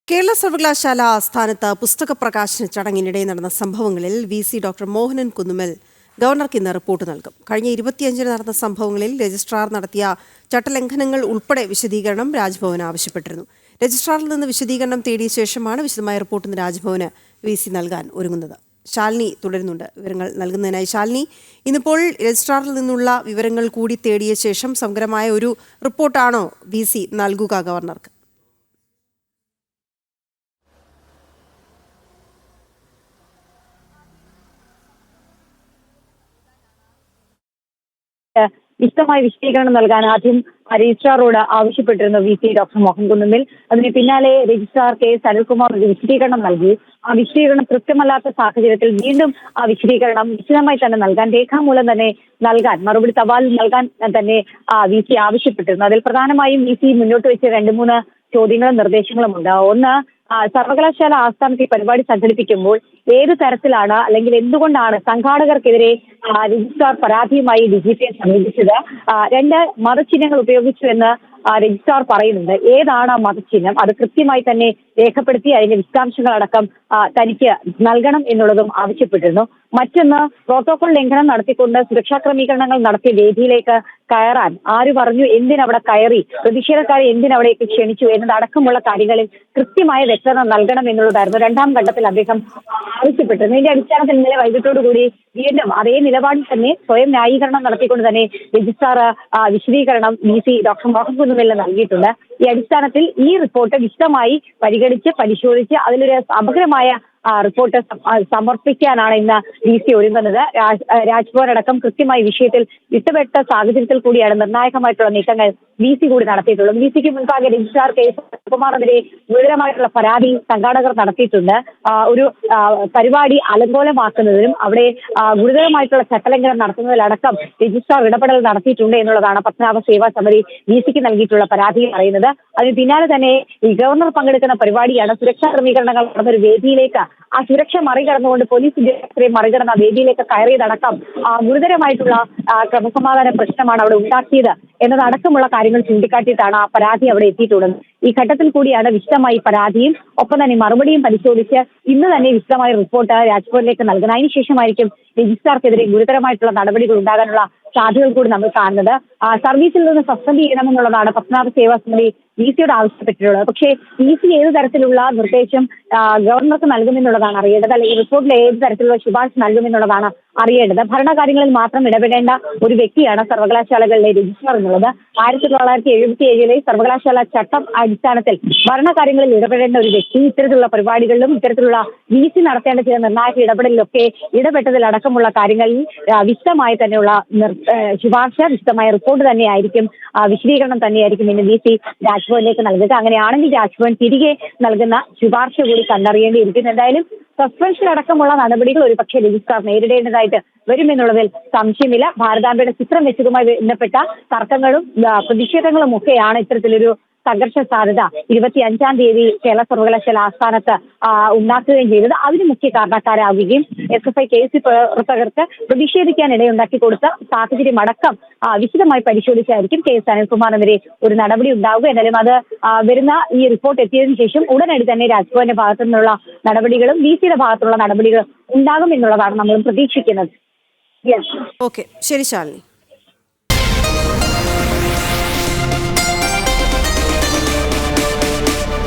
കേരള സർവകലാശാല ആസ്ഥാനത്ത് പുസ്തക പ്രകാശന ചടങ്ങിനിടെ നടന്ന സംഭവങ്ങളിൽ വി.സി. ഡോക്ടർ മോഹനൻ കുന്നുമ്മൽ ഗവർണർക്ക് ഇന്ന് റിപ്പോർട്ട് നൽകും. കഴിഞ്ഞ 25-ന് നടന്ന സംഭവങ്ങളിൽ രജിസ്ട്രാർ നടത്തിയ ചട്ടലംഘനങ്ങൾ ഉൾപ്പെടെ വിശദീകരണം രാജ്ഭവൻ ആവശ്യപ്പെട്ടിരുന്നു. രജിസ്ട്രാറിൽ നിന്ന് വിശദീകരണം തേടിയ ശേഷമാണ് വിശദമായ റിപ്പോർട്ട് രാജ്ഭവന് വി.സി. നൽകാൻ ഒരുങ്ങുന്നത്. ശാലിനി തുടരുന്നുണ്ട് വിവരങ്ങൾ നൽകുന്നതിനായി. ശാലിനി, ഇന്നിപ്പോൾ രജിസ്ട്രാറിൽ നിന്നുള്ള വിവരങ്ങൾ കൂടി തേടിയ ശേഷം സമഗ്രമായ ഒരു റിപ്പോർട്ടാണോ വി.സി. നൽകുക ഗവർണർക്ക്? വിശദമായ വിശദീകരണം നൽകാൻ ആദ്യം രജിസ്ട്രാറോട് ആവശ്യപ്പെട്ടിരുന്നു വി.സി. ഡോക്ടർ മോഹൻ കുന്നുമ്മൽ. അതിന് പിന്നാലെ രജിസ്ട്രാർ കെ.എസ്. അനിൽകുമാർ ഒരു വിശദീകരണം നൽകി. ആ വിശദീകരണം കൃത്യമല്ലാത്ത സാഹചര്യത്തിൽ വീണ്ടും ആ വിശദീകരണം വിശദമായി തന്നെ നൽകാൻ, രേഖാമൂലം തന്നെ നൽകാൻ, മറുപടി തപാലിൽ നൽകാൻ തന്നെ വി.സി. ആവശ്യപ്പെട്ടിരുന്നു. അതിൽ പ്രധാനമായും വി.സി. മുന്നോട്ട് വെച്ച 2-3 ചോദ്യങ്ങളും നിർദ്ദേശങ്ങളും ഉണ്ട്. ഒന്ന്, സർവകലാശാല ആസ്ഥാനത്ത് ഈ പരിപാടി സംഘടിപ്പിക്കുമ്പോൾ ഏത് തരത്തിലാണ് അല്ലെങ്കിൽ എന്തുകൊണ്ടാണ് സംഘാടകർക്കെതിരെ രജിസ്ട്രാർ പരാതിയുമായി DGPയെ സമീപിച്ചത്? 2, മതചിഹ്നങ്ങൾ ഉപയോഗിച്ചു എന്ന് രജിസ്ട്രാർ പറയുന്നുണ്ട്. ഏതാണ് ആ മതചിഹ്നം? അത് കൃത്യമായി തന്നെ രേഖപ്പെടുത്തി അതിന്റെ വിശദാംശങ്ങളടക്കം തനിക്ക് നൽകണം എന്നുള്ളതും ആവശ്യപ്പെട്ടിരുന്നു. മറ്റൊന്ന്, പ്രോട്ടോകോൾ ലംഘനം നടത്തിക്കൊണ്ട് സുരക്ഷാ ക്രമീകരണങ്ങൾ നടത്തിയ വേദിയിലേക്ക് കയറാൻ ആര് പറഞ്ഞു, എന്തിനവിടെ കയറി, പ്രതിഷേധക്കാരെ എന്തിനവിടേക്ക് ക്ഷണിച്ചു എന്നതടക്കമുള്ള കാര്യങ്ങളിൽ കൃത്യമായ വ്യക്തത നൽകണം എന്നുള്ളതായിരുന്നു 2ാം ഘട്ടത്തിൽ അദ്ദേഹം ആവശ്യപ്പെട്ടിരുന്നു. ഇതിന്റെ അടിസ്ഥാനത്തിൽ ഇന്നലെ വൈകിട്ടോടുകൂടി വീണ്ടും അതേ നിലപാടിൽ തന്നെ സ്വയം ന്യായീകരണം നടത്തിക്കൊണ്ട് തന്നെ രജിസ്ട്രാർ വിശദീകരണം വി.സി. ഡോക്ടർ മോഹൻ കുന്നുമ്മലിന് നൽകിയിട്ടുണ്ട്. ഈ അടിസ്ഥാനത്തിൽ ഈ റിപ്പോർട്ട് വിശദമായി പരിഗണിച്ച് പരിശോധിച്ച് അതിലൊരു സമഗ്രമായ റിപ്പോർട്ട് സമർപ്പിക്കാനാണ് ഇന്ന് വി.സി. ഒരുങ്ങുന്നത്. രാജ്ഭവൻ അടക്കം കൃത്യമായി വിഷയത്തിൽ വിട്ടുപെട്ട സാഹചര്യത്തിൽ കൂടിയാണ് നിർണായകമായിട്ടുള്ള നീക്കങ്ങൾ വി.സി. കൂടി നടത്തിയിട്ടുള്ളത്. വി.സിക്ക് മുൻപാകെ രജിസ്ട്രാർ കെ.എസ്. അനിൽകുമാറിനെതിരെ ഗുരുതരമായിട്ടുള്ള പരാതി സംഘാടകർ നടത്തിയിട്ടുണ്ട്. ഒരു പരിപാടി അലങ്കോലമാക്കുന്നതിനും അവിടെ ഗുരുതരമായിട്ടുള്ള ചട്ടലംഘനം നടത്തുന്നതിലടക്കം രജിസ്ട്രാർ ഇടപെടൽ നടത്തിയിട്ടുണ്ട് എന്നുള്ളതാണ് പത്മനാഭ സേവാ സമിതി വി.സിക്ക് നൽകിയിട്ടുള്ള പരാതിയിൽ പറയുന്നത്. അതിന് പിന്നാലെ തന്നെ ഈ ഗവർണർ പങ്കെടുക്കുന്ന പരിപാടിയാണ്. സുരക്ഷാ ക്രമീകരണങ്ങൾ നടന്നൊരു വേദിയിലേക്ക് ആ സുരക്ഷ മറികടന്നുകൊണ്ട് പോലീസ് ഉദ്യോഗസ്ഥരെ മറികടന്ന വേദിയിലേക്ക് കയറിയതടക്കം ഗുരുതരമായിട്ടുള്ള ക്രമസമാധാന പ്രശ്നമാണ് അവിടെ ഉണ്ടാക്കിയത് എന്നതടക്കമുള്ള കാര്യങ്ങൾ ചൂണ്ടിക്കാട്ടിയിട്ടാണ് ആ പരാതി അവിടെ എത്തിയിട്ടുള്ളത്. ഈ ഘട്ടത്തിൽ കൂടിയാണ് വിശദമായി പരാതിയും ഒപ്പം തന്നെ മറുപടിയും പരിശോധിച്ച് ഇന്ന് തന്നെ വിശദമായ റിപ്പോർട്ട് രാജ്ഭവനിലേക്ക് നൽകുന്നത്. അതിനുശേഷമായിരിക്കും രജിസ്ട്രാർക്കെതിരെ ഗുരുതരമായിട്ടുള്ള നടപടികൾ ഉണ്ടാകാനുള്ള സാധ്യതകൾ കൂടി നമ്മൾ കാണുന്നത്. സർവീസിൽ നിന്ന് സസ്പെൻഡ് ചെയ്യണമെന്നുള്ളതാണ് പത്മനാഭ സേവാ സമിതി വി.സിയോട് ആവശ്യപ്പെട്ടിട്ടുള്ളത്. പക്ഷേ വി.സി ഏത് തരത്തിലുള്ള നിർദ്ദേശം ഗവർണർക്ക് നൽകുമെന്നുള്ളതാണ് അറിയേണ്ടത്, അല്ലെങ്കിൽ റിപ്പോർട്ടിൽ ഏത് തരത്തിലുള്ള ശുപാർശ നൽകുമെന്നുള്ളതാണ് അറിയേണ്ടത്. ഭരണകാര്യങ്ങളിൽ മാത്രം ഇടപെടേണ്ട ഒരു വ്യക്തിയാണ് സർവകലാശാലകളിലെ രജിസ്ട്രാർ എന്നുള്ളത്. 1977 സർവകലാശാല ചട്ടം അടിസ്ഥാനത്തിൽ ഭരണകാര്യങ്ങളിൽ ഇടപെടേണ്ട ഒരു വ്യക്തി ഇത്തരത്തിലുള്ള പരിപാടികളിലും ഇത്തരത്തിലുള്ള വി.സി നടത്തേണ്ട ചില നിർണായക ഇടപെടലിലൊക്കെ ഇടപെട്ടതിലടക്കമുള്ള കാര്യങ്ങളിൽ വിശദമായി തന്നെയുള്ള ശുപാർശ, വിശദമായ റിപ്പോർട്ട് തന്നെയായിരിക്കും, വിശദീകരണം തന്നെയായിരിക്കും ഇന്ന് വി.സി. രാജ്ഭവനിലേക്ക് നൽകുക. അങ്ങനെയാണെങ്കിൽ രാജ്ഭവൻ തിരികെ നൽകുന്ന ശുപാർശ കൂടി കണ്ടറിയേണ്ടിയിരിക്കുന്നു. എന്തായാലും സസ്പെൻഷൻ അടക്കമുള്ള നടപടികൾ ഒരുപക്ഷെ രജിസ്ട്രാർ നേരിടേണ്ടതായിട്ട് വരുമെന്നുള്ളതിൽ സംശയമില്ല. ഭാരതാംബയുടെ ചിത്രം വെച്ചതുമായി ബന്ധപ്പെട്ട തർക്കങ്ങളും പ്രതിഷേധങ്ങളും ഒക്കെയാണ് ഇത്തരത്തിലൊരു സംഘർഷ സാധ്യത 25-ാം തീയതി കേരള സർവകലാശാല ആസ്ഥാനത്ത് ഉണ്ടാക്കുകയും ചെയ്തത്. അതിന് മുഖ്യ കാരണക്കാരാവുകയും SFI KC പ്രവർത്തകർക്ക് പ്രതിഷേധിക്കാൻ ഇടയുണ്ടാക്കി കൊടുത്ത സാഹചര്യം അടക്കം വിശദമായി പരിശോധിച്ചായിരിക്കും കെ.എസ്. അനിൽകുമാറിനെതിരെ ഒരു നടപടി ഉണ്ടാവുക. എന്നാലും അത് വരുന്ന ഈ റിപ്പോർട്ട് എത്തിയതിനു ശേഷം ഉടനടി തന്നെ രാജ്ഭവന്റെ ഭാഗത്തു നിന്നുള്ള നടപടികളും വി.സിയുടെ ഭാഗത്തുള്ള നടപടികളും ഉണ്ടാകും എന്നുള്ളതാണ് നമ്മൾ പ്രതീക്ഷിക്കുന്നത്. ഓക്കെ, ശരി ശാലിനി.